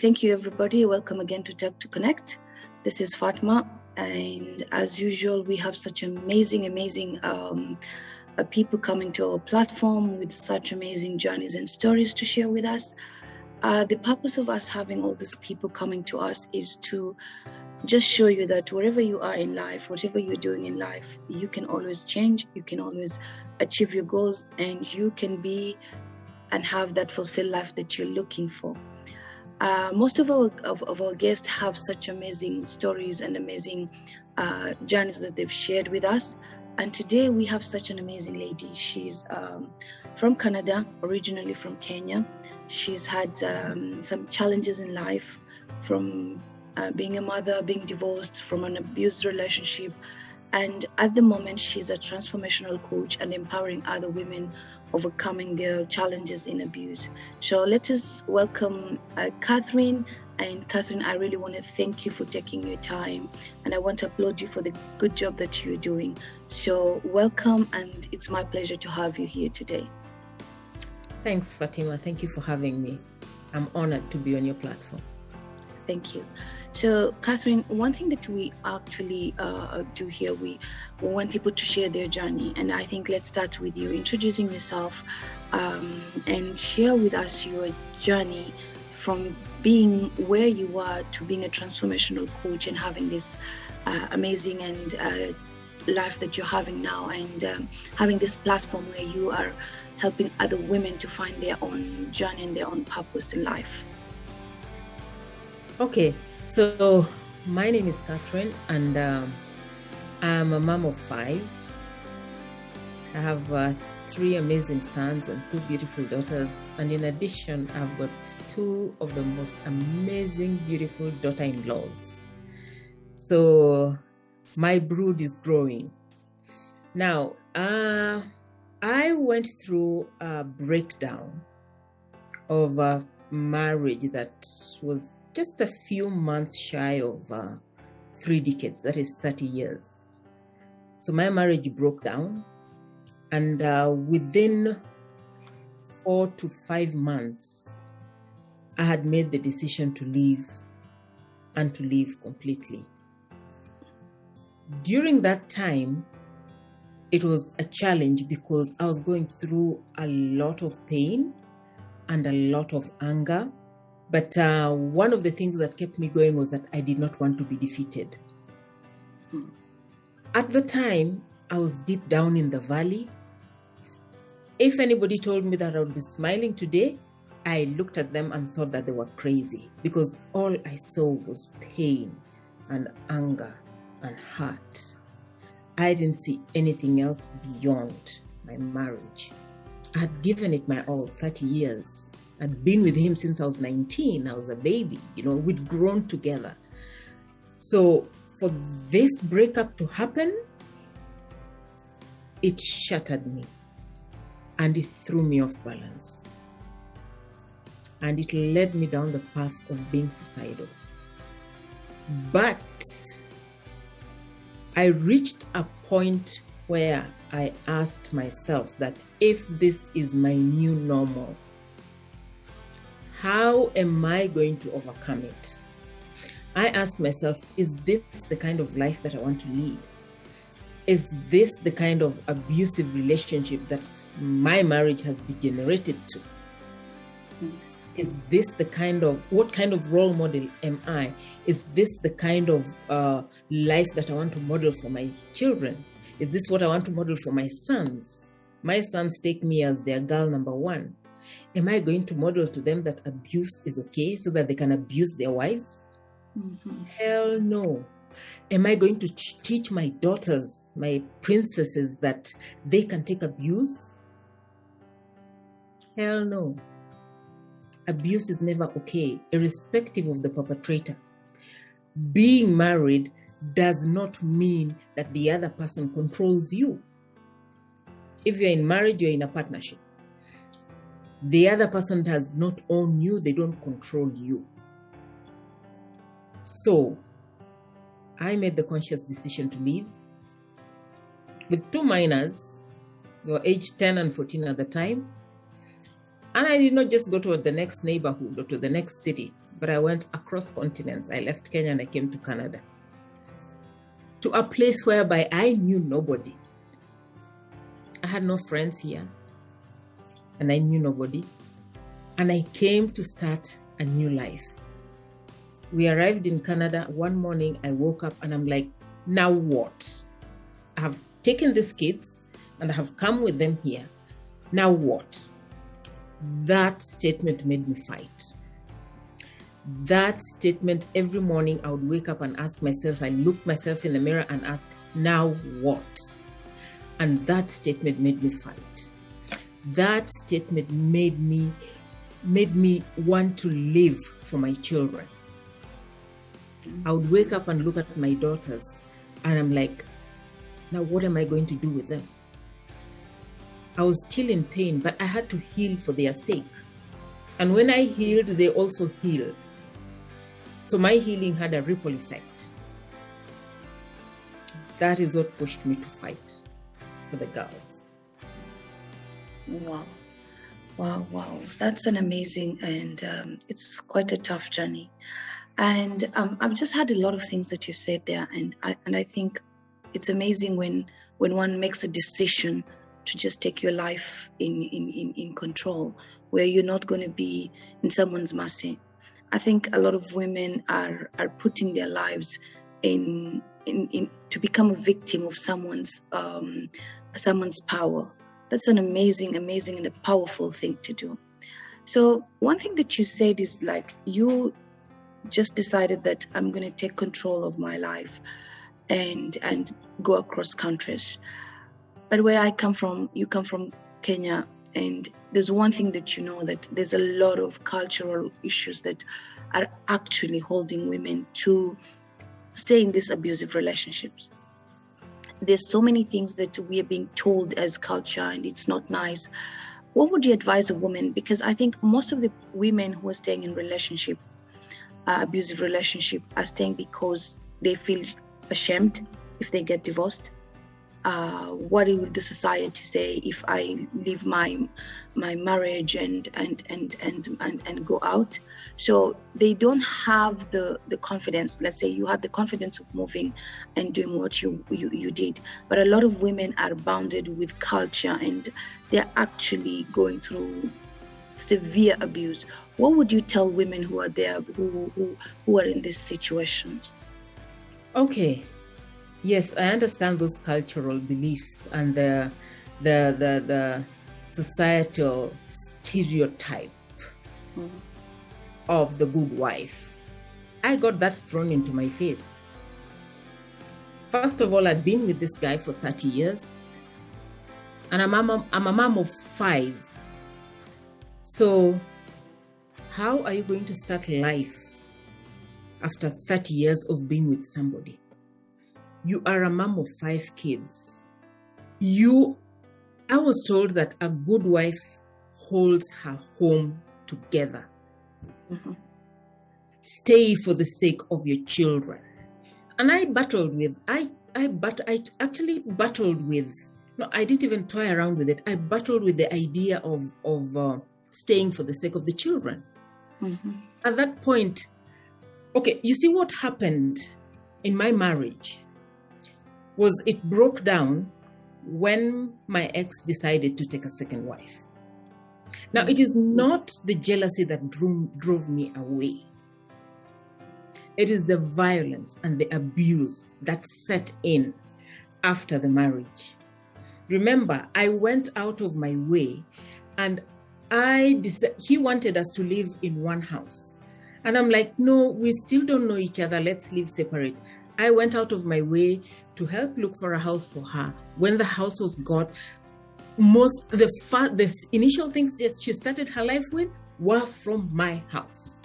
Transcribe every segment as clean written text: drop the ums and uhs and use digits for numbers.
thank you, everybody. Welcome again to Tech to Connect. This is Fatma, and as usual, we have such amazing people coming to our platform with such amazing journeys and stories to share with us. The purpose of us having all these people coming to us is to just show you that wherever you are in life, whatever you're doing in life, you can always change, you can always achieve your goals, and you can be and have that fulfilled life that you're looking for. Most of our guests have such amazing stories and amazing journeys that they've shared with us. And today we have such an amazing lady. She's from Canada, originally from Kenya. She's had some challenges in life, from being a mother, being divorced, from an abused relationship. And at the moment, she's a transformational coach and empowering other women overcoming their challenges in abuse. So let us welcome Catherine. And Catherine, I really want to thank you for taking your time, and I want to applaud you for the good job that you're doing. So welcome, and it's my pleasure to have you here today. Thanks, Fatima. Thank you for having me. I'm honored to be on your platform. Thank you. So, Catherine, one thing that we actually do here, we want people to share their journey. And I think let's start with you introducing yourself and share with us your journey from being where you are to being a transformational coach and having this amazing and life that you're having now, and having this platform where you are helping other women to find their own journey and their own purpose in life. Okay, so my name is Catherine, and I'm a mom of 5. I have 3 amazing sons and 2 beautiful daughters, and in addition, I've got 2 of the most amazing, beautiful daughter-in-laws. So my brood is growing. Now, I went through a breakdown of a marriage that was just a few months shy of 3 decades, that is 30 years. So my marriage broke down, and within 4 to 5 months, I had made the decision to leave, and to leave completely. During that time, it was a challenge because I was going through a lot of pain and a lot of anger. But one of the things that kept me going was that I did not want to be defeated. At the time, I was deep down in the valley. If anybody told me that I would be smiling today, I looked at them and thought that they were crazy, because all I saw was pain and anger and hurt. I didn't see anything else beyond my marriage. I had given it my all, 30 years. I'd been with him since I was 19. I was a baby, we'd grown together. So for this breakup to happen, it shattered me, and it threw me off balance. And it led me down the path of being suicidal. But I reached a point where I asked myself that if this is my new normal, how am I going to overcome it? I asked myself, is this the kind of life that I want to lead? Is this the kind of abusive relationship that my marriage has degenerated to? Is this what kind of role model am I? Is this the kind of life that I want to model for my children? Is this what I want to model for my sons? My sons take me as their girl number 1. Am I going to model to them that abuse is okay so that they can abuse their wives? Mm-hmm. Hell no. Am I going to teach my daughters, my princesses, that they can take abuse? Hell no. Abuse is never okay, irrespective of the perpetrator. Being married does not mean that the other person controls you. If you're in marriage, you're in a partnership. The other person does not own you, they don't control you. So, I made the conscious decision to leave with 2 minors. They were aged 10 and 14 at the time. And I did not just go to the next neighborhood or to the next city. but I went across continents. I left Kenya and I came to Canada, to a place whereby I knew nobody. I had no friends here, and I knew nobody. And I came to start a new life. We arrived in Canada. One morning, I woke up and I'm like, now what? I have taken these kids and I have come with them here. Now what? That statement made me fight. That statement, every morning I would wake up and ask myself, I look myself in the mirror and ask, now what? And that statement made me fight. That statement made me want to live for my children. I would wake up and look at my daughters and I'm like, now what am I going to do with them? I was still in pain, but I had to heal for their sake. And when I healed, they also healed. So my healing had a ripple effect. That is what pushed me to fight for the girls. Wow. Wow, wow. That's an amazing, and it's quite a tough journey. And I've just had a lot of things that you said there, and I think it's amazing when one makes a decision to just take your life in control, where you're not going to be in someone's mercy. I think a lot of women are putting their lives in to become a victim of someone's power. That's an amazing and a powerful thing to do. So one thing that you said is like, you just decided that I'm going to take control of my life and go across countries. But where I come from, you come from Kenya, and there's one thing that you know, that there's a lot of cultural issues that are actually holding women to stay in these abusive relationships. There's so many things that we are being told as culture, and it's not nice. What would you advise a woman? Because I think most of the women who are staying in abusive relationship, are staying because they feel ashamed if they get divorced. What will the society say if I leave my marriage and go out? So they don't have the confidence. Let's say you had the confidence of moving and doing what you did, but a lot of women are bounded with culture, and they're actually going through severe abuse. What would you tell women who are there, who are in these situations? Okay. Yes, I understand those cultural beliefs and the societal stereotype of the good wife. I got that thrown into my face. First of all, I'd been with this guy for 30 years, and I'm a mom of 5. So how are you going to start life after 30 years of being with somebody? You are a mom of 5 kids. I was told that a good wife holds her home together. Mm-hmm. Stay for the sake of your children. And I battled with, I actually battled with, no, I didn't even toy around with it. I battled with the idea of staying for the sake of the children. Mm-hmm. At that point, okay, you see what happened in my marriage was it broke down when my ex decided to take a second wife. Now, it is not the jealousy that drove me away. It is the violence and the abuse that set in after the marriage. Remember, I went out of my way, and he wanted us to live in one house. And I'm like, no, we still don't know each other. Let's live separate. I went out of my way to help look for a house for her. When the house was got, the initial things that she started her life with were from my house.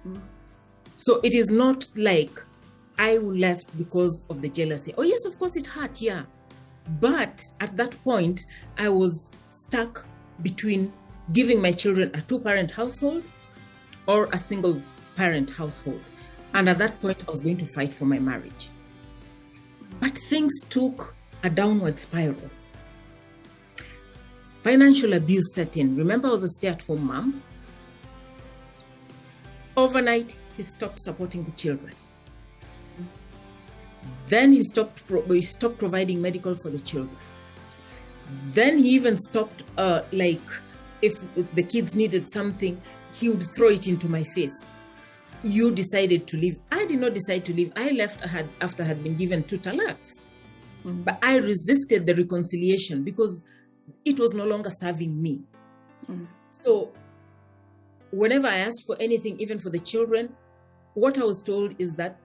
Mm. So it is not like I left because of the jealousy. Oh yes, of course it hurt, yeah. But at that point, I was stuck between giving my children a 2-parent household or a single-parent household. And at that point, I was going to fight for my marriage. But things took a downward spiral. Financial abuse set in. Remember, I was a stay-at-home mom. overnight, he stopped supporting the children. Then he stopped providing medical for the children. Then he even stopped, like, if the kids needed something, he would throw it into my face. You decided to leave. I did not decide to leave. I left after I had been given 2 talaqs. But I resisted the reconciliation because it was no longer serving me. So whenever I asked for anything, even for the children, what I was told is that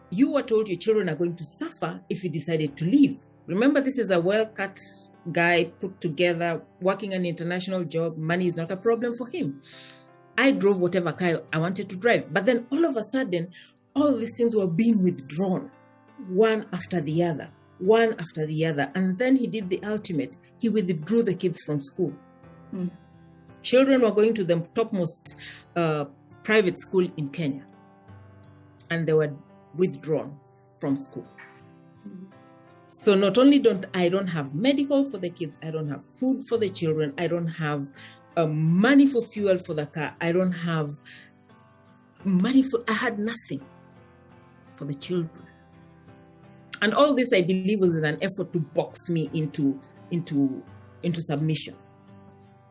you were told your children are going to suffer if you decided to leave. Remember, this is a well-cut guy, put together, working an international job. Money is not a problem for him. I drove whatever car I wanted to drive. But then all of a sudden, all these things were being withdrawn, one after the other. And then he did the ultimate. He withdrew the kids from school. Children were going to the topmost private school in Kenya. And they were withdrawn from school. So not only don't have medical for the kids, I don't have food for the children, I don't have money for fuel for the car, I don't have I had nothing for the children. And all this, I believe, was in an effort to box me into submission.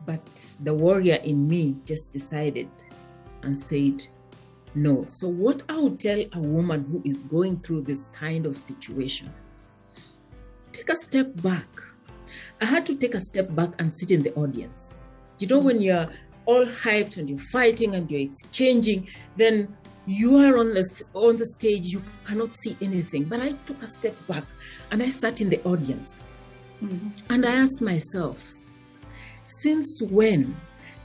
But the warrior in me just decided and said, no. So what I would tell a woman who is going through this kind of situation, take a step back. I had to take a step back and sit in the audience. You know, when you're all hyped and you're fighting and you're exchanging, then you are on the stage, you cannot see anything. But I took a step back and I sat in the audience. And I asked myself, since when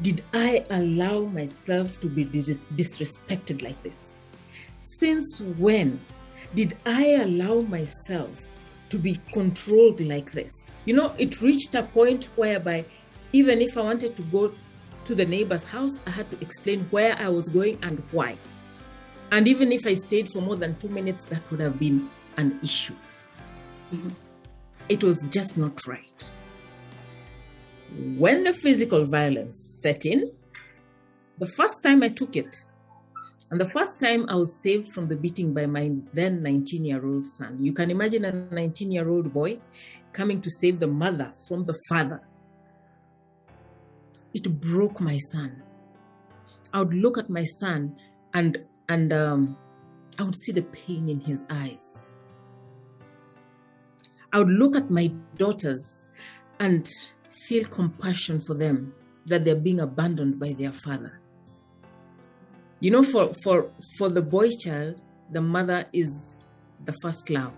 did I allow myself to be disrespected like this? Since when did I allow myself to be controlled like this? You know, it reached a point whereby even if I wanted to go to the neighbor's house, I had to explain where I was going and why. And even if I stayed for more than 2 minutes, that would have been an issue. It was just not right. When the physical violence set in, the first time I took it, and the first time I was saved from the beating by my then 19-year-old son. You can imagine a 19-year-old boy coming to save the mother from the father. It broke my son. I would look at my son and I would see the pain in his eyes. I would look at my daughters and feel compassion for them, that they're being abandoned by their father. You know, for the boy child, the mother is the first love.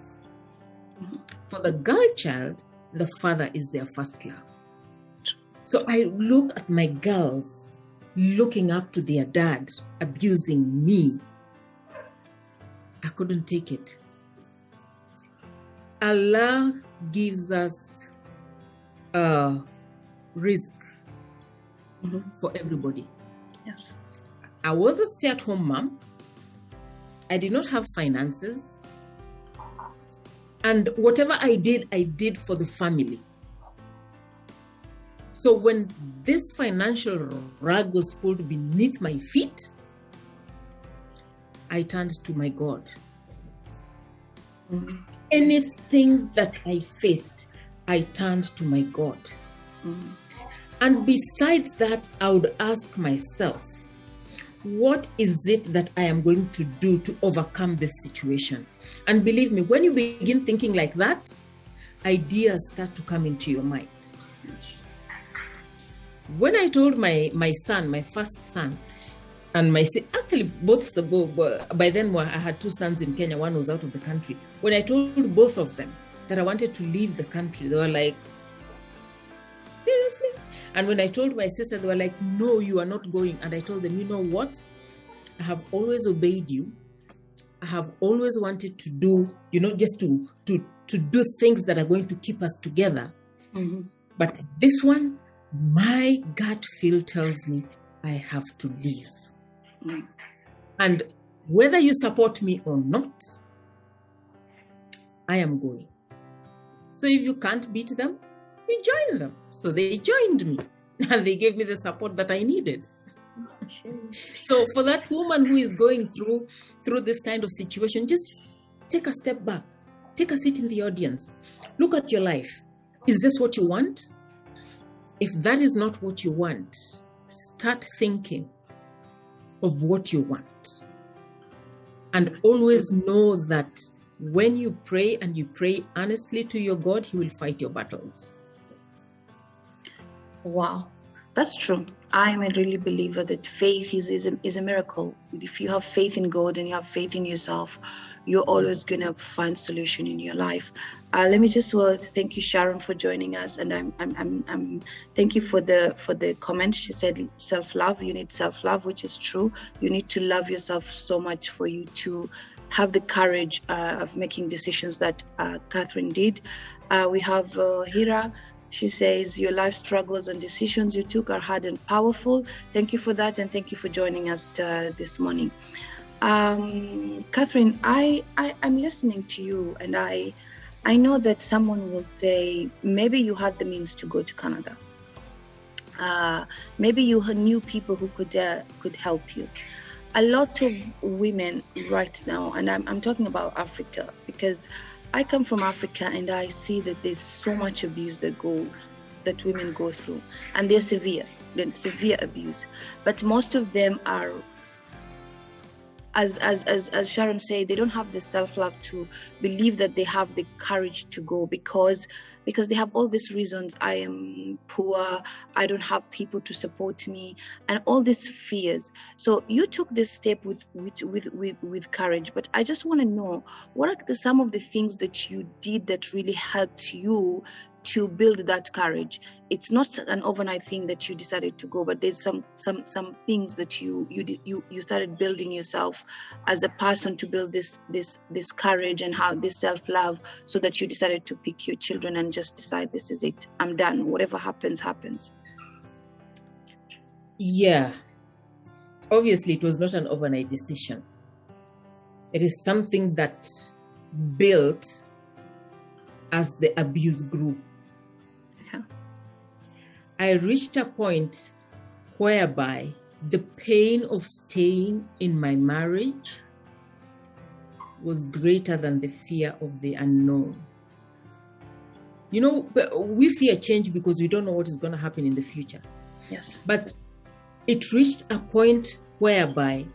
For the girl child, the father is their first love. So I look at my girls looking up to their dad, abusing me. I couldn't take it. Allah gives us risk for everybody. Yes. I was a stay-at-home mom. I did not have finances. And whatever I did for the family. So when this financial rug was pulled beneath my feet, I turned to my God. Anything that I faced, I turned to my God. And besides that, I would ask myself, what is it that I am going to do to overcome this situation? And believe me, when you begin thinking like that, ideas start to come into your mind. Yes. When I told my son, my first son, and actually both by then I had 2 sons in Kenya, one was out of the country. When I told both of them that I wanted to leave the country, they were like, seriously? And when I told my sister, they were like, no, you are not going. And I told them, you know what? I have always obeyed you. I have always wanted to do, just to do things that are going to keep us together. But this one, my gut feel tells me I have to leave. And whether you support me or not, I am going. So if you can't beat them, you join them. So they joined me and they gave me the support that I needed. So for that woman who is going through this kind of situation, just take a step back, take a seat in the audience, look at your life. Is this what you want? If that is not what you want, start thinking of what you want. And always know that when you pray and you pray honestly to your God, He will fight your battles. Wow, that's true. I'm a really believer that faith is a miracle. If you have faith in God and you have faith in yourself, you're always gonna find solution in your life. Let me just thank you, Sharon, for joining us, and I'm thank you for the comment. She said self-love. You need self-love, which is true. You need to love yourself so much for you to have the courage of making decisions that Catherine did. We have Hira. She says, your life struggles and decisions you took are hard and powerful. Thank you for that, and thank you for joining us this morning. Catherine, I'm listening to you, and I know that someone will say, maybe you had the means to go to Canada. Maybe you knew people who could help you. A lot of women right now, and I'm talking about Africa, because I come from Africa and I see that there's so much abuse that women go through, and they're severe abuse. But most of them are, as Sharon said, they don't have the self-love to believe that they have the courage to go because they have all these reasons. I am poor, I don't have people to support me, and all these fears. So you took this step with courage. But I just want to know, what are some of the things that you did that really helped you to build that courage? It's not an overnight thing that you decided to go, but there's some things that you started building yourself as a person to build this courage and how this self-love, so that you decided to pick your children and just decide, this is it, I'm done, whatever happens. Yeah, obviously it was not an overnight decision. It is something that built as the abuse grew. Yeah. I reached a point whereby the pain of staying in my marriage was greater than the fear of the unknown. You know, we fear change because we don't know what is going to happen in the future. Yes. But it reached a point whereby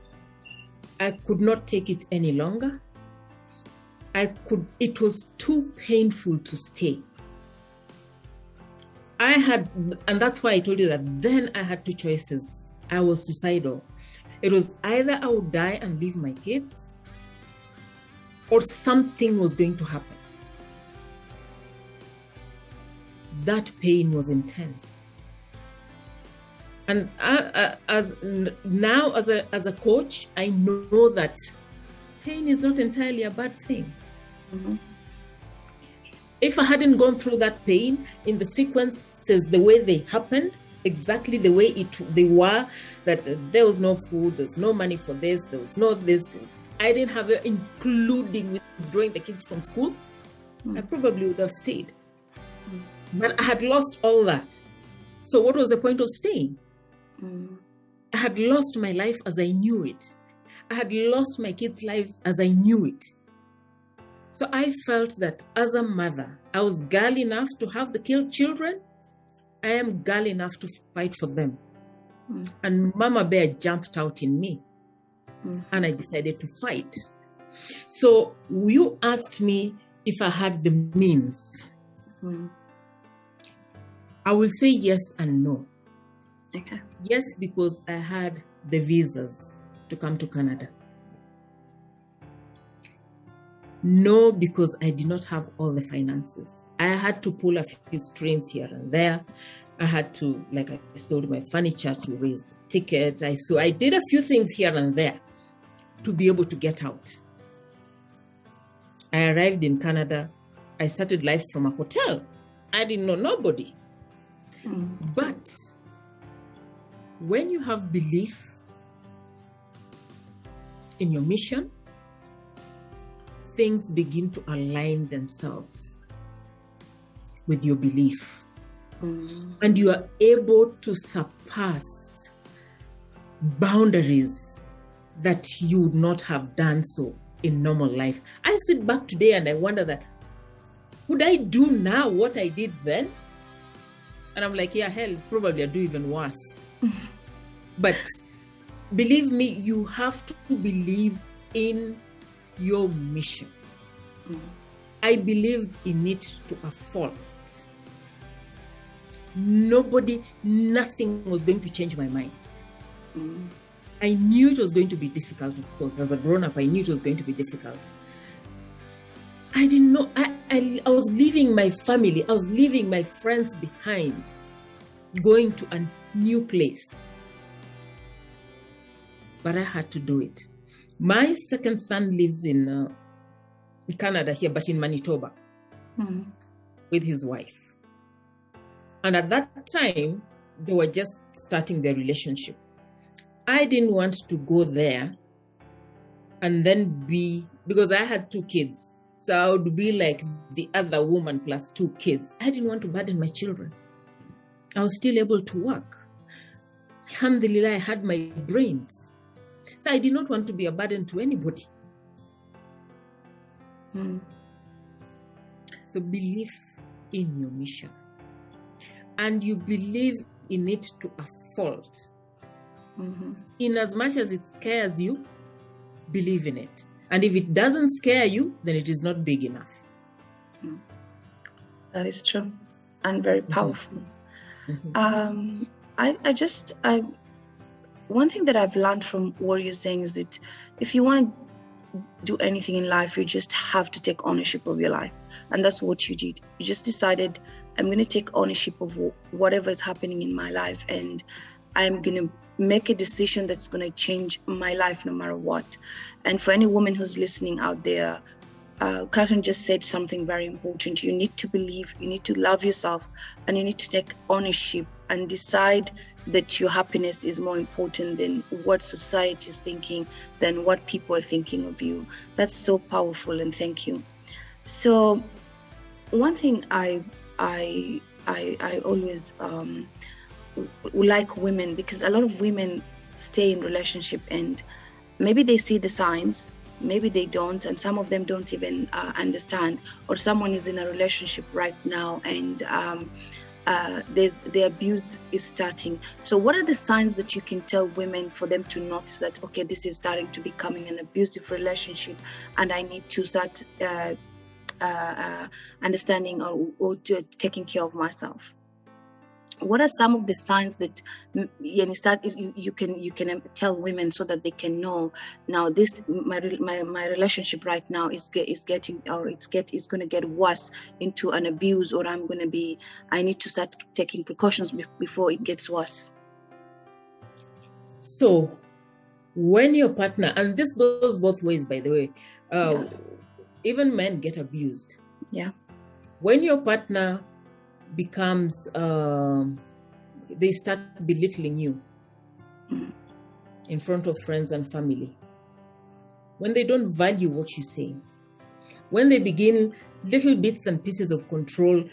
I could not take it any longer. It was too painful to stay. And that's why I told you that then I had two choices. I was suicidal. It was either I would die and leave my kids, or something was going to happen. That pain was intense. And as a coach, I know that pain is not entirely a bad thing. Mm-hmm. If I hadn't gone through that pain in the sequences, the way they happened, exactly the way they were, that there was no food, there's no money for this, there was no this, I didn't have it, including withdrawing the kids from school, I probably would have stayed. But I had lost all that. So what was the point of staying? I had lost my life as I knew it. I had lost my kids' lives as I knew it. So I felt that as a mother, I was girl enough to have the children. I am girl enough to fight for them. And Mama Bear jumped out in me. And I decided to fight. So you asked me if I had the means. I will say yes and no. Okay. Yes, because I had the visas to come to Canada. No, because I did not have all the finances. I had to pull a few strings here and there. I had to, like I sold my furniture to raise a ticket. I did a few things here and there to be able to get out. I arrived in Canada. I started life from a hotel. I didn't know nobody. But when you have belief in your mission, things begin to align themselves with your belief. And you are able to surpass boundaries that you would not have done so in normal life. I sit back today and I wonder that, would I do now what I did then? And I'm like, yeah, hell, probably I'd do even worse. But believe me, you have to believe in your mission. I believed in it to a fault. Nothing was going to change my mind. I knew it was going to be difficult, of course. As a grown-up, I knew it was going to be difficult. I didn't know. I was leaving my family. I was leaving my friends behind, going to a new place. But I had to do it. My second son lives in Canada here, but in Manitoba, with his wife. And at that time, they were just starting their relationship. I didn't want to go there and then because I had 2 kids. So I would be like the other woman plus 2 kids. I didn't want to burden my children. I was still able to work. Alhamdulillah, I had my brains. So I did not want to be a burden to anybody. So believe in your mission. And you believe in it to a fault. In as much as it scares you, believe in it. And if it doesn't scare you, then it is not big enough. That is true and very powerful. One thing that I've learned from what you're saying is that if you want to do anything in life, you just have to take ownership of your life. And that's what you did. You just decided, I'm going to take ownership of whatever is happening in my life, and I'm going to make a decision that's going to change my life no matter what. And for any woman who's listening out there, Catherine just said something very important. You need to believe, you need to love yourself, and you need to take ownership and decide that your happiness is more important than what society is thinking, than what people are thinking of you. That's so powerful, and thank you. So one thing I always like women, because a lot of women stay in relationship and maybe they see the signs, maybe they don't, and some of them don't even understand, or someone is in a relationship right now and the abuse is starting. So what are the signs that you can tell women for them to notice that, okay, this is starting to becoming an abusive relationship and I need to start understanding or taking care of myself? What are some of the signs that you can tell women so that they can know, now this my relationship right now is getting, or it's going to get worse into an abuse, or I need to start taking precautions before it gets worse? So when your partner, and this goes both ways, by the way, even men get abused. Yeah. When your partner becomes, they start belittling you in front of friends and family, when they don't value what you say, when they begin little bits and pieces of control,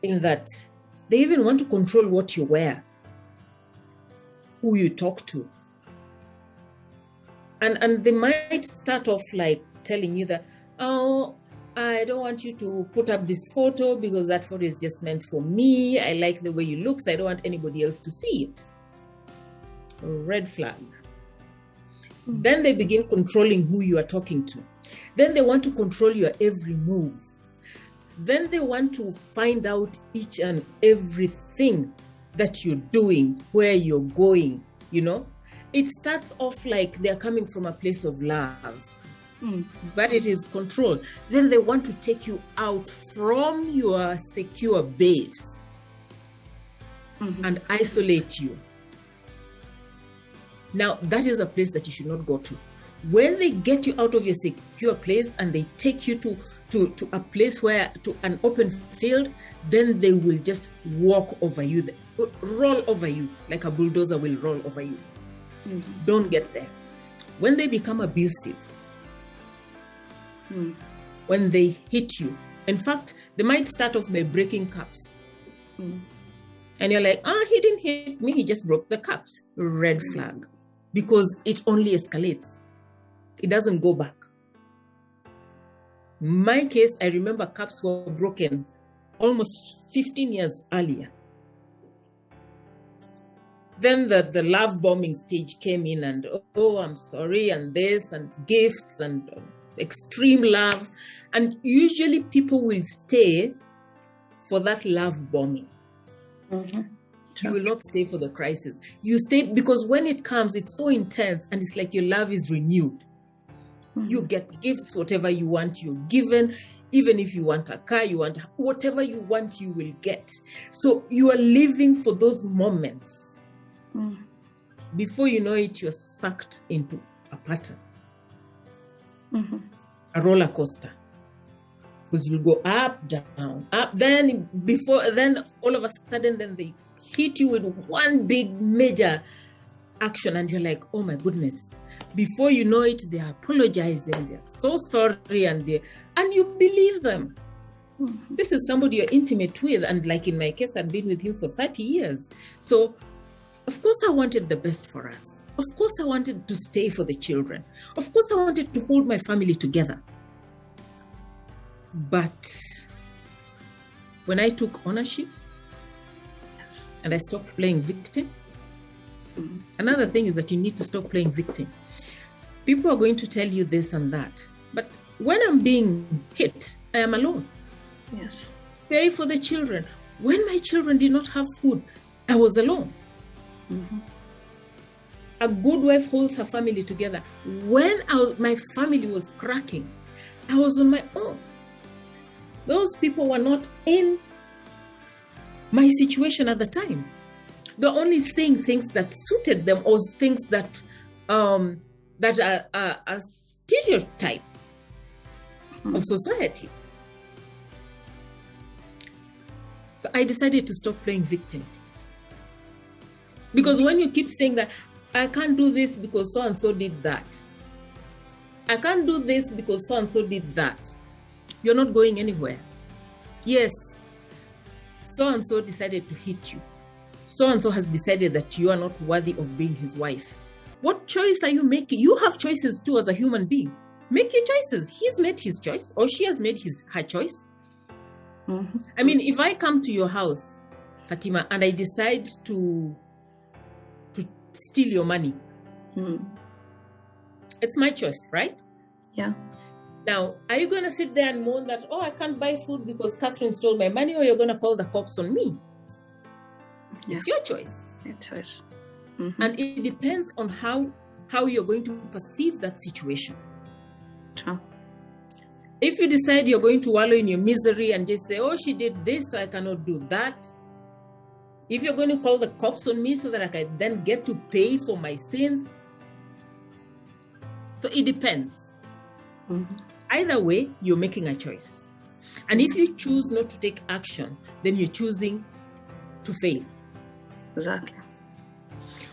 in that they even want to control what you wear, who you talk to, and they might start off like telling you that, oh, I don't want you to put up this photo because that photo is just meant for me. I like the way you look, so I don't want anybody else to see it. Red flag. Then they begin controlling who you are talking to. Then they want to control your every move. Then they want to find out each and everything that you're doing, where you're going, It starts off like they're coming from a place of love. But it is control. Then they want to take you out from your secure base and isolate you. Now, that is a place that you should not go to. When they get you out of your secure place and they take you to a place to an open field, then they will just walk over you, roll over you like a bulldozer will roll over you. Don't get there. When they become abusive, when they hit you. In fact, they might start off by breaking cups. And you're like, he didn't hit me, he just broke the cups. Red flag. because it only escalates. It doesn't go back. My case, I remember cups were broken almost 15 years earlier. Then the love bombing stage came in, and oh, I'm sorry, and this, and gifts, and extreme love. And usually people will stay for that love bombing. Mm-hmm. You will not stay for the crisis. You stay because when it comes, it's so intense, and it's like your love is renewed. Mm-hmm. You get gifts, whatever you want, you're given. Even if you want a car, you want whatever you want, you will get. So you are living for those moments. Mm. Before you know it, you're sucked into a pattern, a roller coaster, because you'll go up, down, up. Then all of a sudden, then they hit you with one big major action, and you're like, oh my goodness. Before you know it, they're apologizing, they're so sorry, and you believe them. Mm-hmm. This is somebody you're intimate with, and like in my case, I'd been with him for 30 years. So of course I wanted the best for us. Of course I wanted to stay for the children. Of course I wanted to hold my family together. But when I took ownership, yes, and I stopped playing victim, another thing is that you need to stop playing victim. People are going to tell you this and that, but when I'm being hit, I am alone. Yes. Stay for the children. When my children did not have food, I was alone. Mm-hmm. A good wife holds her family together. When my family was cracking, I was on my own. Those people were not in my situation at the time. They're only saying things that suited them, or things that are a stereotype of society. So I decided to stop playing victim. Because when you keep saying that, I can't do this because so-and-so did that. I can't do this because so-and-so did that. You're not going anywhere. Yes, so-and-so decided to hit you. So-and-so has decided that you are not worthy of being his wife. What choice are you making? You have choices too as a human being. Make your choices. He's made his choice, or she has made her choice. Mm-hmm. I mean, if I come to your house, Fatima, and I decide to steal your money, it's my choice, right? Yeah. Now, are you going to sit there and moan that, I can't buy food because Catherine stole my money, or you're going to call the cops on me? Yeah. It's your choice. Your choice. Mm-hmm. And it depends on how you're going to perceive that situation. True. If you decide you're going to wallow in your misery and just say, she did this, so I cannot do that. If you're going to call the cops on me so that I can then get to pay for my sins. So it depends. Mm-hmm. Either way, you're making a choice. And if you choose not to take action, then you're choosing to fail. Exactly.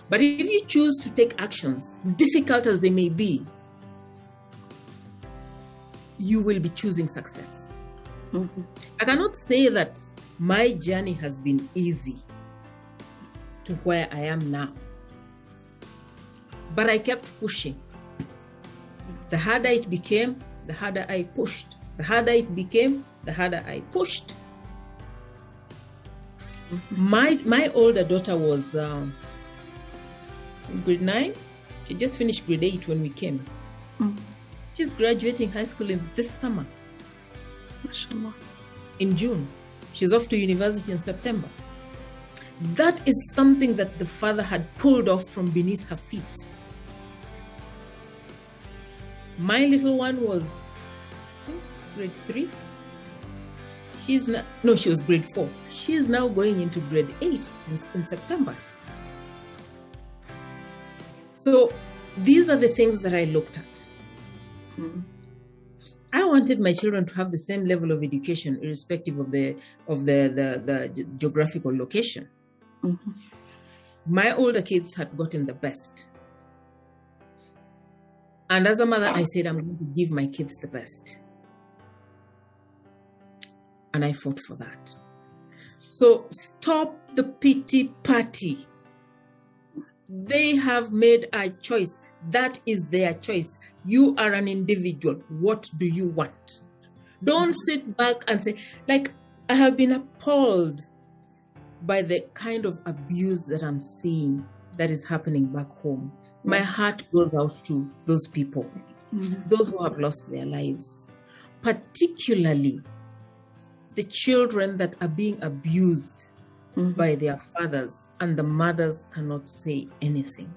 But if you choose to take actions, difficult as they may be, you will be choosing success. Mm-hmm. I cannot say that my journey has been easy to where I am now. But I kept pushing. The harder it became, the harder I pushed. The harder it became, the harder I pushed. Mm-hmm. My older daughter was in grade 9. She just finished grade 8 when we came. Mm-hmm. She's graduating high school this summer. Mashallah. In June. She's off to university in September. That is something that the father had pulled off from beneath her feet. My little one was grade 3. She was grade 4. She's now going into grade 8 in September. So these are the things that I looked at. Mm-hmm. I wanted my children to have the same level of education, irrespective of the geographical location. Mm-hmm. My older kids had gotten the best. And as a mother, I said, I'm going to give my kids the best. And I fought for that. So stop the pity party. They have made a choice. That is their choice. You are an individual. What do you want? Don't sit back and say, like, I have been appalled by the kind of abuse that I'm seeing that is happening back home. Yes. My heart goes out to those people, those who have lost their lives, particularly the children that are being abused by their fathers, and the mothers cannot say anything.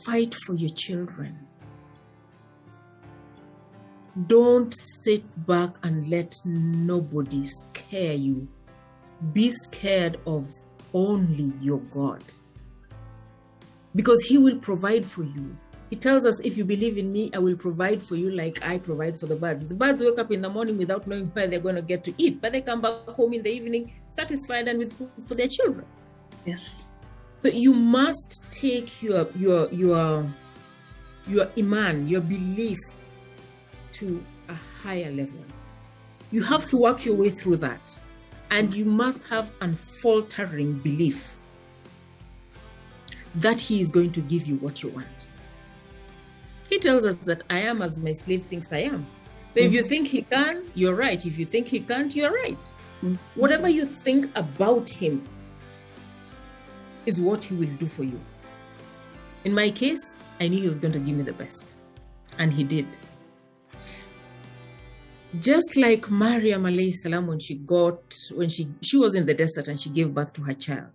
Fight for your children. Don't sit back and let nobody scare you. Be scared of only your God, because He will provide for you. He tells us, if you believe in me, I will provide for you like I provide for the birds. The birds wake up in the morning without knowing where they're going to get to eat, but they come back home in the evening satisfied and with food for their children. Yes. So you must take your iman, your belief, to a higher level. You have to work your way through that, and you must have unfaltering belief that He is going to give you what you want. He tells us that I am as my slave thinks I am. So if you think He can, you're right. If you think He can't, you're right. Whatever you think about Him is what He will do for you. In my case, I knew He was going to give me the best, and He did. Just like Maryam alayhi salam, when she was in the desert and she gave birth to her child,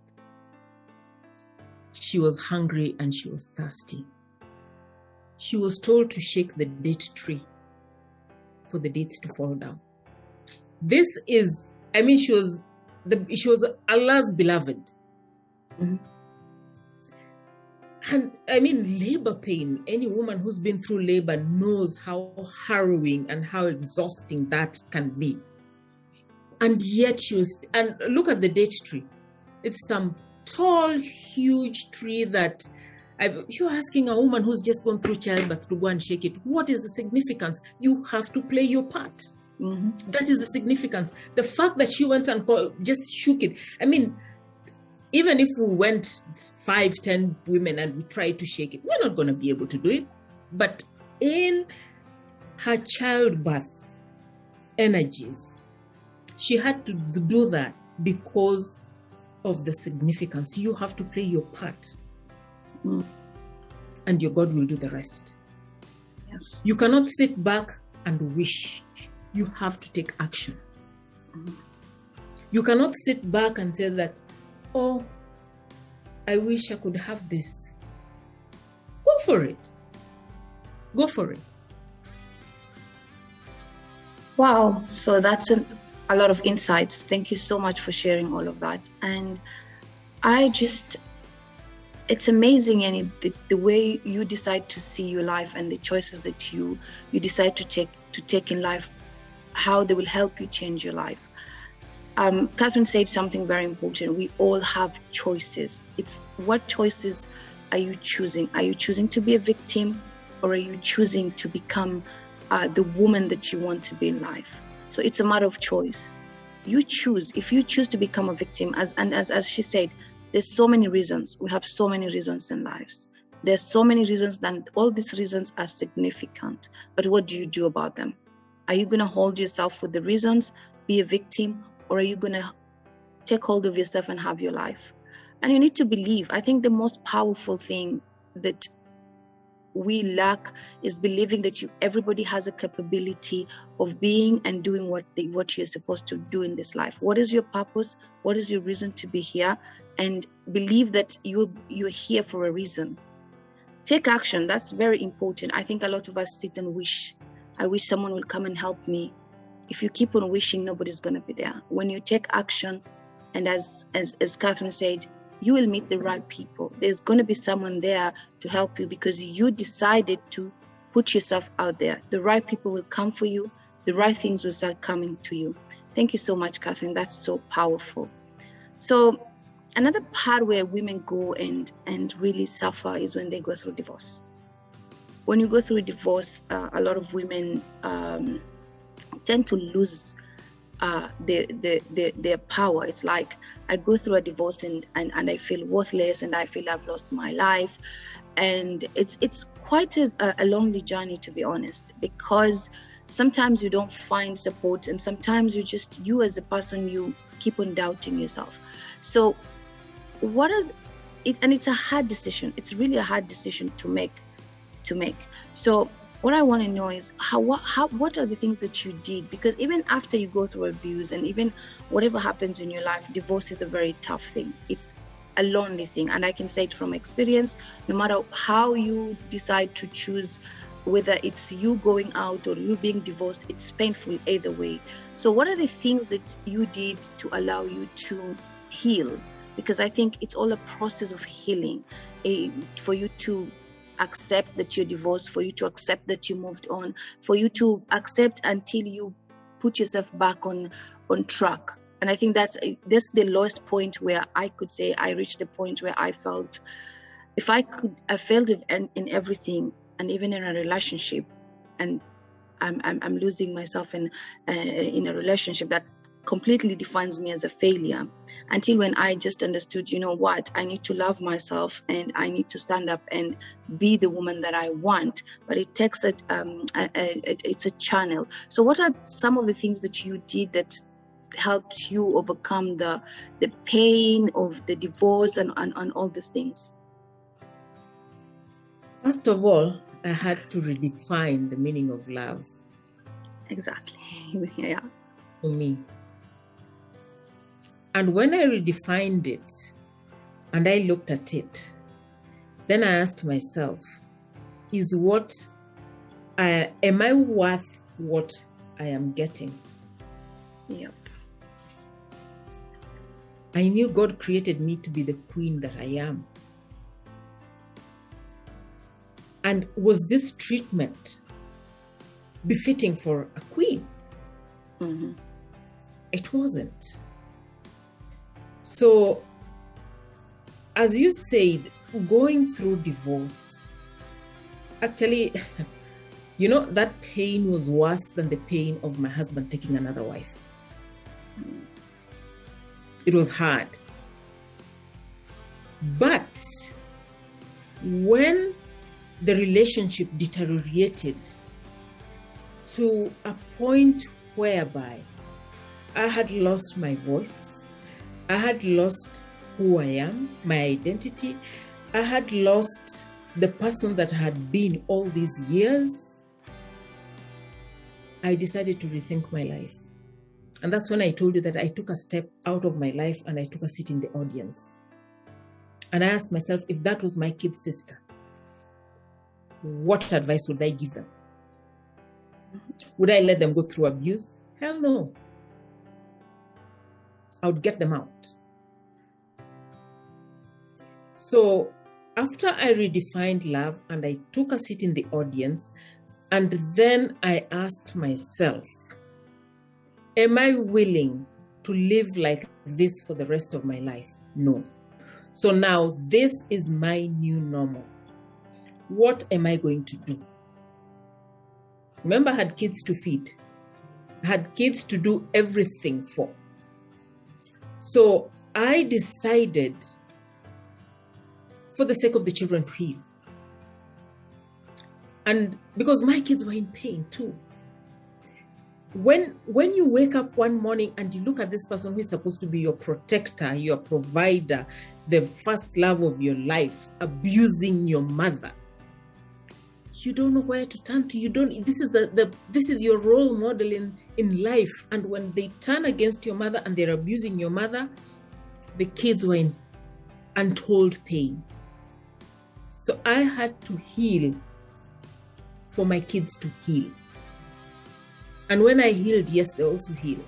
she was hungry and she was thirsty. She was told to shake the date tree for the dates to fall down. She was Allah's beloved. And labor pain, any woman who's been through labor knows how harrowing and how exhausting that can be. And yet and look at the date tree. It's some tall, huge tree that you're asking a woman who's just gone through childbirth to go and shake it. What is the significance? You have to play your part. That is the significance. The fact that she went and just shook it. Even if we went 5-10 women and we tried to shake it, we're not going to be able to do it. But in her childbirth energies, she had to do that because of the significance. You have to play your part. And your God will do the rest. Yes. You cannot sit back and wish. You have to take action. You cannot sit back and say that, oh, I wish I could have this. Go for it. Go for it. Wow. So that's a lot of insights. Thank you so much for sharing all of that. And it's amazing, and the way you decide to see your life and the choices that you decide to take in life, how they will help you change your life. Catherine said something very important. We all have choices. It's what choices are you choosing? Are you choosing to be a victim, or are you choosing to become the woman that you want to be in life? So it's a matter of choice. You choose. If you choose to become a victim, as she said, there's so many reasons. We have so many reasons in lives. There's so many reasons, and all these reasons are significant. But what do you do about them? Are you going to hold yourself with the reasons, be a victim, or are you going to take hold of yourself and have your life? And you need to believe. I think the most powerful thing that we lack is believing that everybody has a capability of being and doing what you're supposed to do in this life. What is your purpose? What is your reason to be here? And believe that you're here for a reason. Take action. That's very important. I think a lot of us sit and wish. I wish someone will come and help me. If you keep on wishing, nobody's going to be there. When you take action, and as Catherine said, you will meet the right people. There's going to be someone there to help you because you decided to put yourself out there. The right people will come for you. The right things will start coming to you. Thank you so much, Catherine. That's so powerful. So another part where women go and really suffer is when they go through divorce. When you go through a divorce, a lot of women tend to lose their power. It's like I go through a divorce and I feel worthless, and I feel I've lost my life. And it's quite a lonely journey, to be honest, because sometimes you don't find support, and sometimes you as a person, you keep on doubting yourself. So what is it? And it's a hard decision. It's really a hard decision to make. So what I want to know is what are the things that you did? Because even after you go through abuse, and even whatever happens in your life, divorce is a very tough thing. It's a lonely thing, and I can say it from experience. No matter how you decide to choose, whether it's you going out or you being divorced, it's painful either way. So what are the things that you did to allow you to heal? Because I think it's all a process of healing, for you to accept that you're divorced, for you to accept that you moved on, for you to accept until you put yourself back on track. And I think that's the lowest point where I could say I reached the point where I felt, I failed in everything, and even in a relationship, and I'm losing myself in a relationship that completely defines me as a failure, until when I just understood, you know what, I need to love myself, and I need to stand up and be the woman that I want. But it takes it's a channel. So what are some of the things that you did that helped you overcome the pain of the divorce and all these things? First of all, I had to redefine the meaning of love. Exactly. Yeah. For me. And when I redefined it and I looked at it, then I asked myself, am I worth what I am getting? Yep. I knew God created me to be the queen that I am. And was this treatment befitting for a queen? Mm-hmm. It wasn't. So, as you said, going through divorce, actually, that pain was worse than the pain of my husband taking another wife. It was hard. But when the relationship deteriorated to a point whereby I had lost my voice, I had lost who I am, my identity, I had lost the person that I had been all these years, I decided to rethink my life. And that's when I told you that I took a step out of my life and I took a seat in the audience. And I asked myself, if that was my kid's sister, what advice would I give them? Would I let them go through abuse? Hell no. I would get them out. So after I redefined love and I took a seat in the audience, and then I asked myself, am I willing to live like this for the rest of my life? No. So now this is my new normal. What am I going to do? Remember, I had kids to feed. I had kids to do everything for. So I decided, for the sake of the children, to heal. And because my kids were in pain too. When you wake up one morning and you look at this person who is supposed to be your protector, your provider, the first love of your life, abusing your mother, you don't know where to turn to. You don't. This is your role model in life. And when they turn against your mother and they're abusing your mother, the kids were in untold pain. So I had to heal for my kids to heal. And when I healed, yes, they also healed.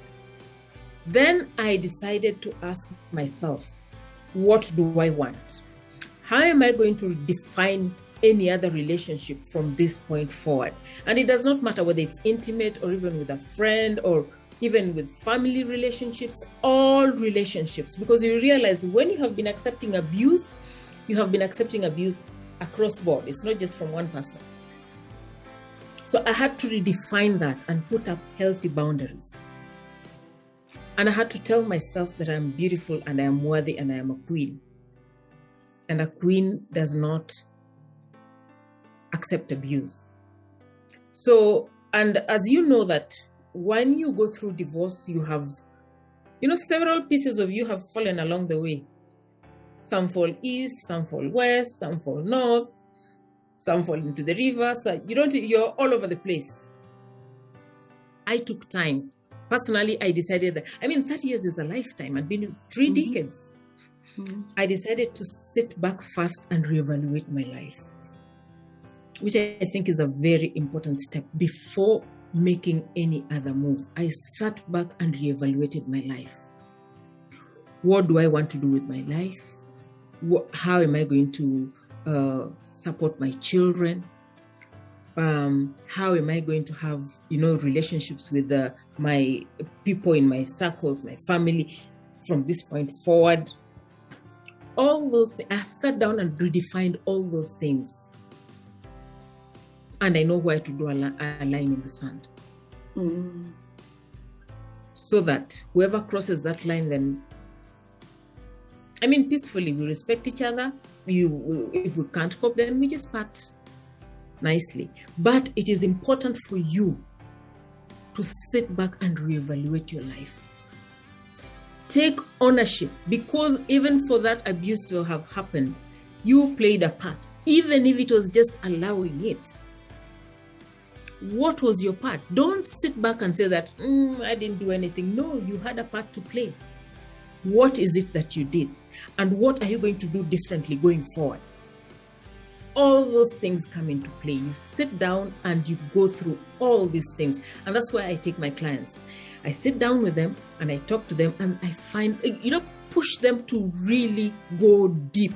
Then I decided to ask myself, what do I want? How am I going to define any other relationship from this point forward? And it does not matter whether it's intimate or even with a friend or even with family relationships, all relationships, because you realize when you have been accepting abuse, you have been accepting abuse across board. It's not just from one person. So I had to redefine that and put up healthy boundaries. And I had to tell myself that I'm beautiful and I am worthy and I am a queen. And a queen does not accept abuse. So, and as you know that when you go through divorce, you have, several pieces of you have fallen along the way. Some fall east, some fall west, some fall north, some fall into the river. So you're all over the place. I took time. Personally, I decided that, 30 years is a lifetime. I've been 3 decades. I decided to sit back first and reevaluate my life, which I think is a very important step before making any other move. I sat back and reevaluated my life. What do I want to do with my life? How am I going to support my children? How am I going to have, relationships with my people in my circles, my family from this point forward? All those things, I sat down and redefined all those things. And I know where to draw a line in the sand. So that whoever crosses that line, then, peacefully, we respect each other. If we can't cope, then we just part nicely. But it is important for you to sit back and reevaluate your life. Take ownership, because even for that abuse to have happened, you played a part, even if it was just allowing it. What was your part? Don't sit back and say that, I didn't do anything. No, you had a part to play. What is it that you did? And what are you going to do differently going forward? All those things come into play. You sit down and you go through all these things. And that's why I take my clients. I sit down with them and I talk to them and I find, push them to really go deep.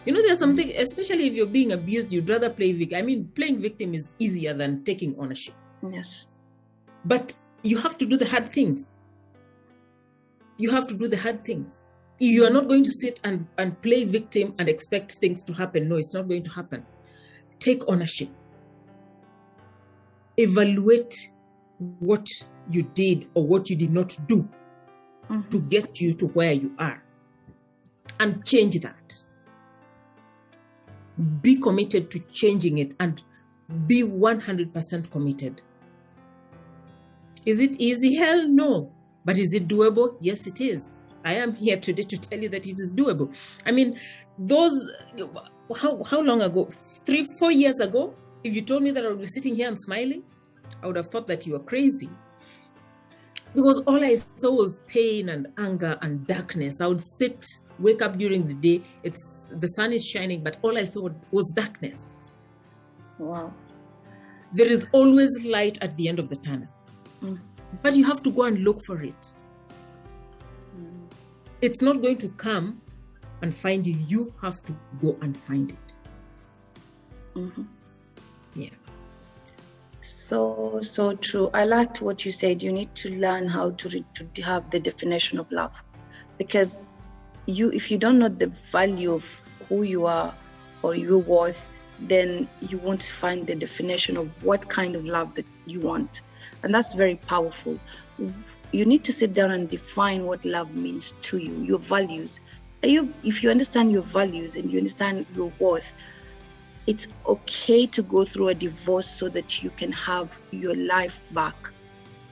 There's something, especially if you're being abused, you'd rather play victim. Playing victim is easier than taking ownership. Yes. But you have to do the hard things. You have to do the hard things. You are not going to sit and play victim and expect things to happen. No, it's not going to happen. Take ownership. Evaluate what you did or what you did not do to get you to where you are. And change that. Be committed to changing it and be 100% committed. Is it easy? Hell no. But is it doable? Yes, it is. I am here today to tell you that it is doable. How long ago? 3-4 years ago, if you told me that I would be sitting here and smiling, I would have thought that you were crazy. Because all I saw was pain and anger and darkness. I would wake up during the day, the sun is shining, but all I saw was darkness. Wow. There is always light at the end of the tunnel. But you have to go and look for it. It's not going to come and find you. You have to go and find it. Yeah. So true. I liked what you said. You need to learn how to have the definition of love, because if you don't know the value of who you are or your worth, then you won't find the definition of what kind of love that you want. And that's very powerful. You need to sit down and define what love means to you, your values. If you understand your values and you understand your worth, it's okay to go through a divorce so that you can have your life back.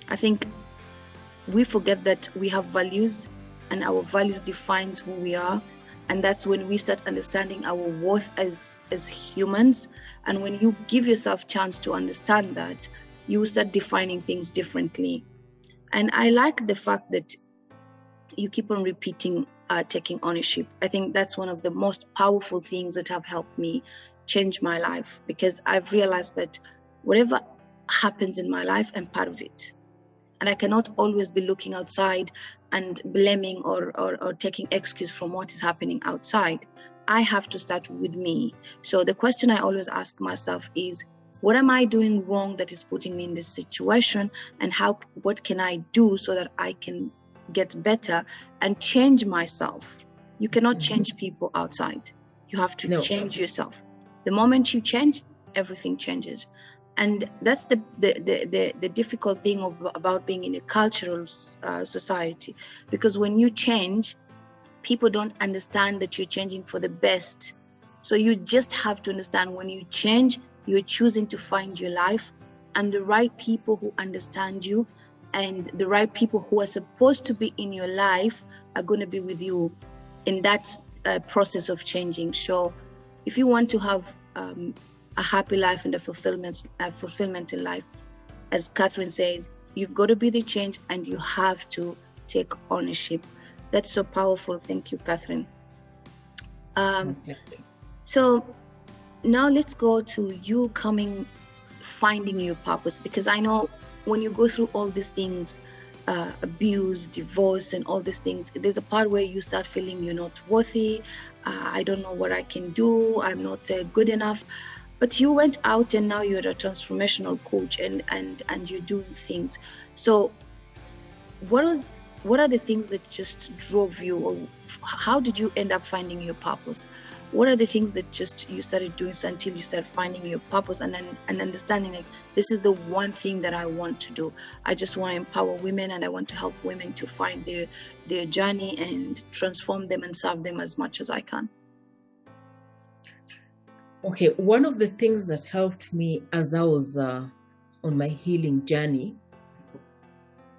I think we forget that we have values and our values defines who we are. And that's when we start understanding our worth as humans. And when you give yourself a chance to understand that, you will start defining things differently. And I like the fact that you keep on repeating taking ownership. I think that's one of the most powerful things that have helped me change my life, because I've realized that whatever happens in my life, I'm part of it. And I cannot always be looking outside and blaming or taking excuse from what is happening outside. I have to start with me. So the question I always ask myself is, what am I doing wrong that is putting me in this situation? And what can I do so that I can get better and change myself? You cannot change people outside. You have to change yourself. The moment you change, everything changes. And that's the difficult thing about being in a cultural society, because when you change, people don't understand that you're changing for the best. So you just have to understand, when you change, you're choosing to find your life and the right people who understand you, and the right people who are supposed to be in your life are going to be with you in that process of changing. So if you want to have a happy life and a fulfillment in life, as Catherine said, you've got to be the change and you have to take ownership. That's so powerful. Thank you, Catherine. So now let's go to you finding your purpose, because I know when you go through all these things, abuse, divorce, and all these things, there's a part where you start feeling you're not worthy. I don't know what I can do. I'm not good enough. But you went out and now you're a transformational coach and you're doing things. So what are the things that just drove you, or how did you end up finding your purpose? What are the things that just you started doing until you started finding your purpose and understanding, like, this is the one thing that I want to do. I just want to empower women, and I want to help women to find their journey and transform them and serve them as much as I can. Okay, one of the things that helped me as I was on my healing journey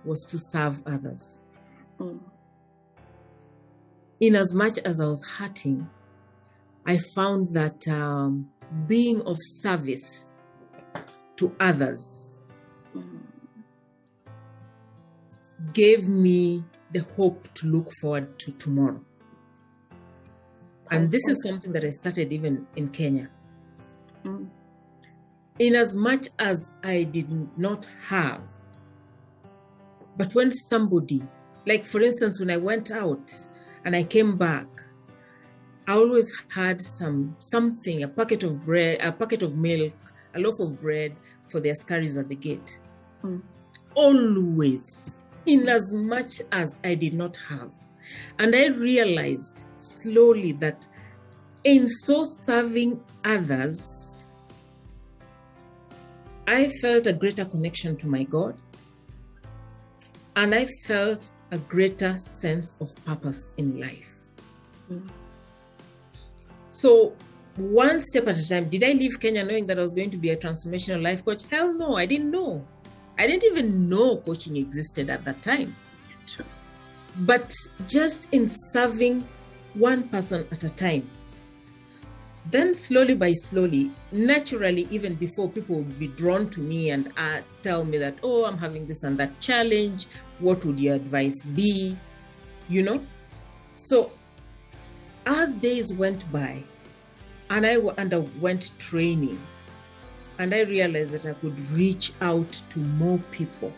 was to serve others. In as much as I was hurting, I found that being of service to others gave me the hope to look forward to tomorrow. And this is something that I started even in Kenya. In as much as I did not have, but when somebody, like for instance, when I went out and I came back, I always had something, a packet of bread, a packet of milk, a loaf of bread for the askaris at the gate. Always, in as much as I did not have. And I realized slowly that in so serving others, I felt a greater connection to my God, and I felt a greater sense of purpose in life. So one step at a time. Did I leave Kenya knowing that I was going to be a transformational life coach? Hell no, I didn't know. I didn't even know coaching existed at that time. Sure. But just in serving one person at a time, then slowly by slowly, naturally, even before people would be drawn to me and tell me that, oh, I'm having this and that challenge, what would your advice be? You know? So as days went by and I underwent training, and I realized that I could reach out to more people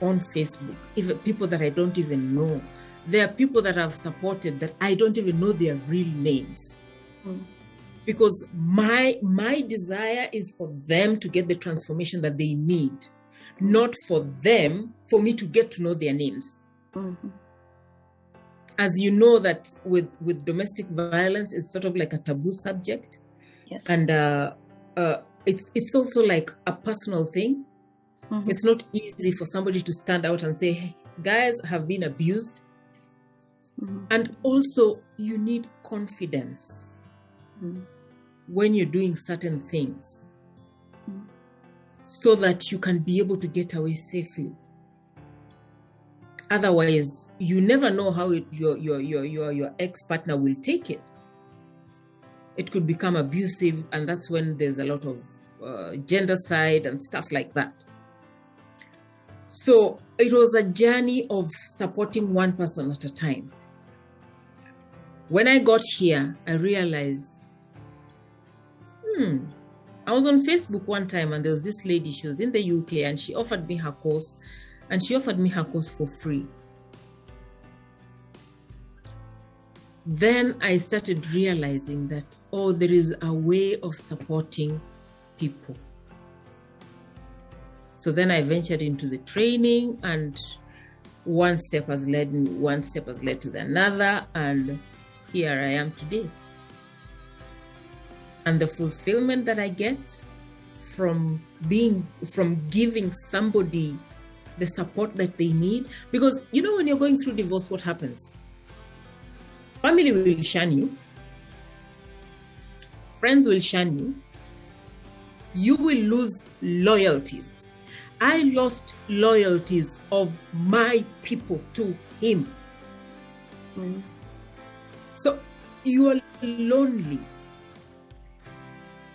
on Facebook, even people that I don't even know. There are people that I've supported that I don't even know their real names. Because my desire is for them to get the transformation that they need, not for me to get to know their names. As you know that with domestic violence, it's sort of like a taboo subject. Yes. And it's also like a personal thing. It's not easy for somebody to stand out and say, hey, guys have been abused. And also you need confidence when you're doing certain things so that you can be able to get away safely. Otherwise, you never know how your ex-partner will take it. It could become abusive, and that's when there's a lot of gendercide and stuff like that. So it was a journey of supporting one person at a time. When I got here, I realized, I was on Facebook one time and there was this lady, she was in the UK, and she offered me her course, and she offered me her course for free. Then I started realizing that, oh, there is a way of supporting people. So then I ventured into the training, and one step has led to another, and here I am today. And the fulfillment that I get from giving somebody the support that they need. Because when you're going through divorce, what happens? Family will shun you, friends will shun you, you will lose loyalties. I lost loyalties of my people to him. So you are lonely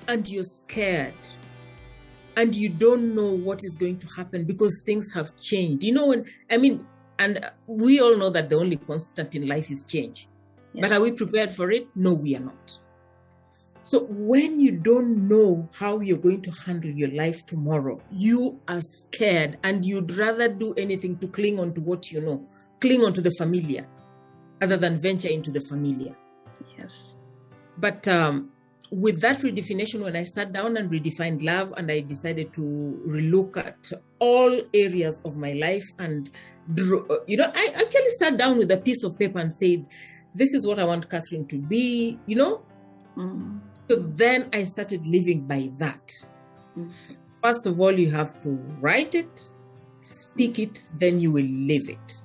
and you're scared and you don't know what is going to happen because things have changed. And we all know that the only constant in life is change. Yes. But are we prepared for it? No, we are not. So when you don't know how you're going to handle your life tomorrow, you are scared and you'd rather do anything to cling on to what you know, cling on to the familiar, other than venture into the familiar. Yes. But with that redefinition, when I sat down and redefined love, and I decided to relook at all areas of my life, and I actually sat down with a piece of paper and said, this is what I want Catherine to be, So then I started living by that. First of all, you have to write it, speak it, then you will live it.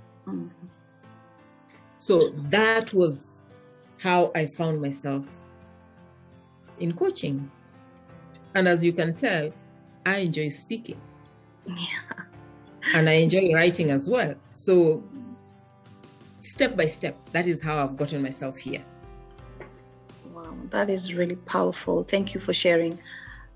So that was how I found myself in coaching. And as you can tell, I enjoy speaking. Yeah. And I enjoy writing as well. So step by step, that is how I've gotten myself here. Wow, that is really powerful. Thank you for sharing.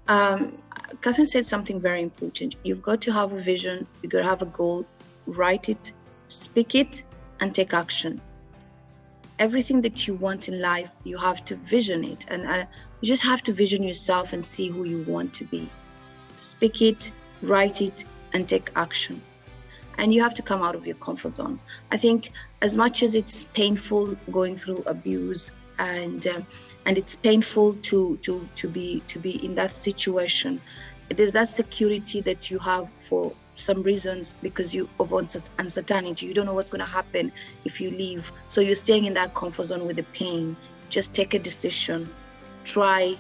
Catherine said something very important. You've got to have a vision, you've got to have a goal, write it, speak it, and take action. Everything that you want in life, you have to vision it. And you just have to vision yourself and see who you want to be. Speak it, write it, and take action. And you have to come out of your comfort zone. I think as much as it's painful going through abuse, and it's painful to be in that situation, there's that security that you have for some reasons because of uncertainty. You don't know what's going to happen if you leave. So you're staying in that comfort zone with the pain. Just take a decision, try,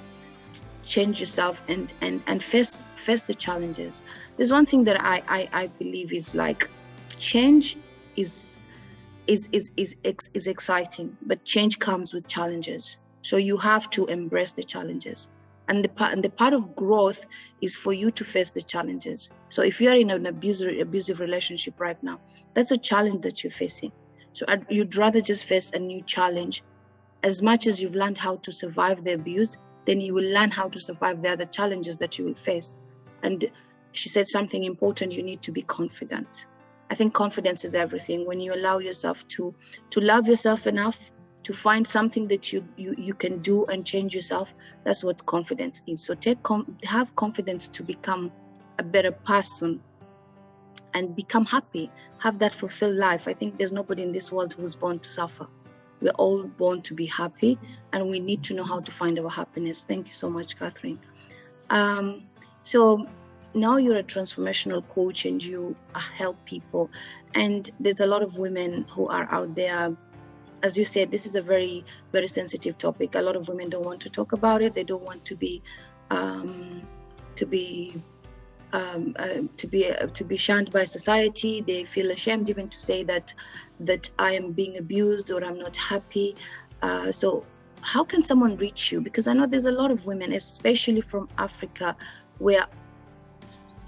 change yourself, and face the challenges. There's one thing that I believe is like change is exciting, but change comes with challenges. So you have to embrace the challenges. And the part of growth is for you to face the challenges. So if you're in an abusive relationship right now, that's a challenge that you're facing. So you'd rather just face a new challenge. As much as you've learned how to survive the abuse, then you will learn how to survive the other challenges that you will face. And she said something important, you need to be confident. I think confidence is everything. When you allow yourself to love yourself enough, to find something that you can do and change yourself, that's what confidence is. So have confidence to become a better person and become happy, have that fulfilled life. I think there's nobody in this world who was born to suffer. We're all born to be happy, and we need to know how to find our happiness. Thank you so much, Catherine. So now you're a transformational coach and you help people. And there's a lot of women who are out there. As you said, this is a very, very sensitive topic. A lot of women don't want to talk about it. They don't want to be shunned by society. They feel ashamed even to say that I am being abused or I'm not happy. So how can someone reach you? Because I know there's a lot of women, especially from Africa, where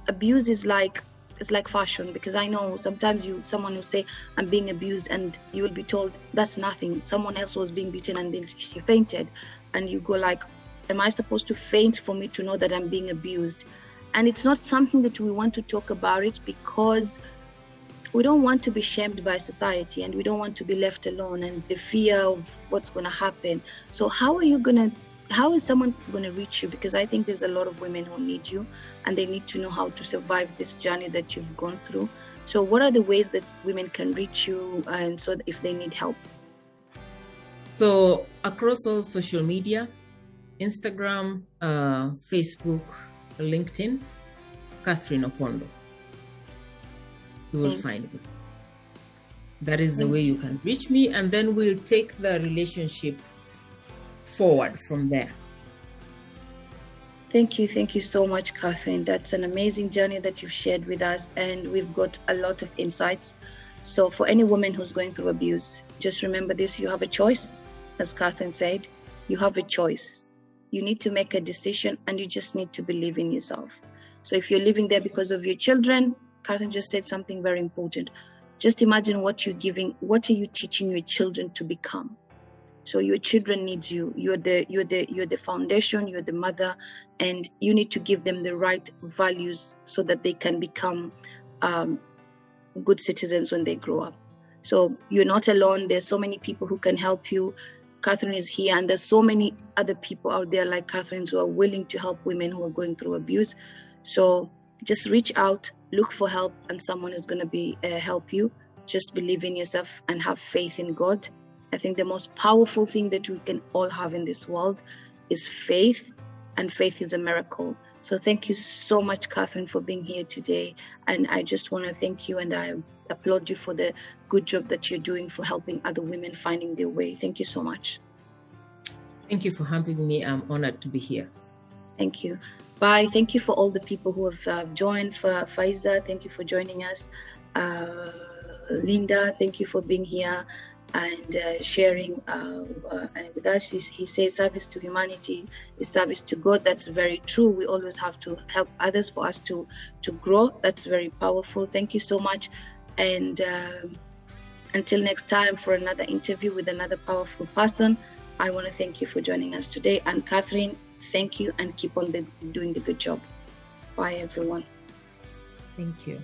abuse is like, it's like fashion. Because I know sometimes someone will say I'm being abused, and you will be told that's nothing. Someone else was being beaten and then she fainted, and you go like, am I supposed to faint for me to know that I'm being abused? And it's not something that we want to talk about it because we don't want to be shamed by society, and we don't want to be left alone, and the fear of what's going to happen. So how is someone going to reach you? Because I think there's a lot of women who need you, and they need to know how to survive this journey that you've gone through. So what are the ways that women can reach you, and so if they need help? So across all social media, Instagram, Facebook, LinkedIn, Catherine Opondo. You will find me. That is the way you can reach me, and then we'll take the relationship forward from there. Thank you so much, Catherine. That's an amazing journey that you've shared with us, and we've got a lot of insights. So for any woman who's going through abuse, just remember this: you have a choice. As Catherine said, you have a choice. You need to make a decision, and you just need to believe in yourself. So if you're living there because of your children, Catherine just said something very important. Just imagine what are you teaching your children to become? So your children need you. You're the foundation, you're the mother, and you need to give them the right values so that they can become good citizens when they grow up. So you're not alone. There's so many people who can help you. Catherine is here, and there's so many other people out there like Catherine who are willing to help women who are going through abuse. So just reach out, look for help, and someone is going to be help you. Just believe in yourself and have faith in God. I think the most powerful thing that we can all have in this world is faith, and faith is a miracle. So thank you so much, Catherine, for being here today. And I just want to thank you, and I applaud you for the good job that you're doing for helping other women finding their way. Thank you so much. Thank you for having me. I'm honored to be here. Thank you. Bye. Thank you for all the people who have joined. For Faiza, thank you for joining us. Linda, thank you for being here and sharing with us. He says service to humanity is service to God. That's very true. We always have to help others for us to grow. That's very powerful. Thank you so much. And until next time for another interview with another powerful person, I want to thank you for joining us today. And Catherine, thank you, and keep on doing the good job. Bye, everyone. Thank you.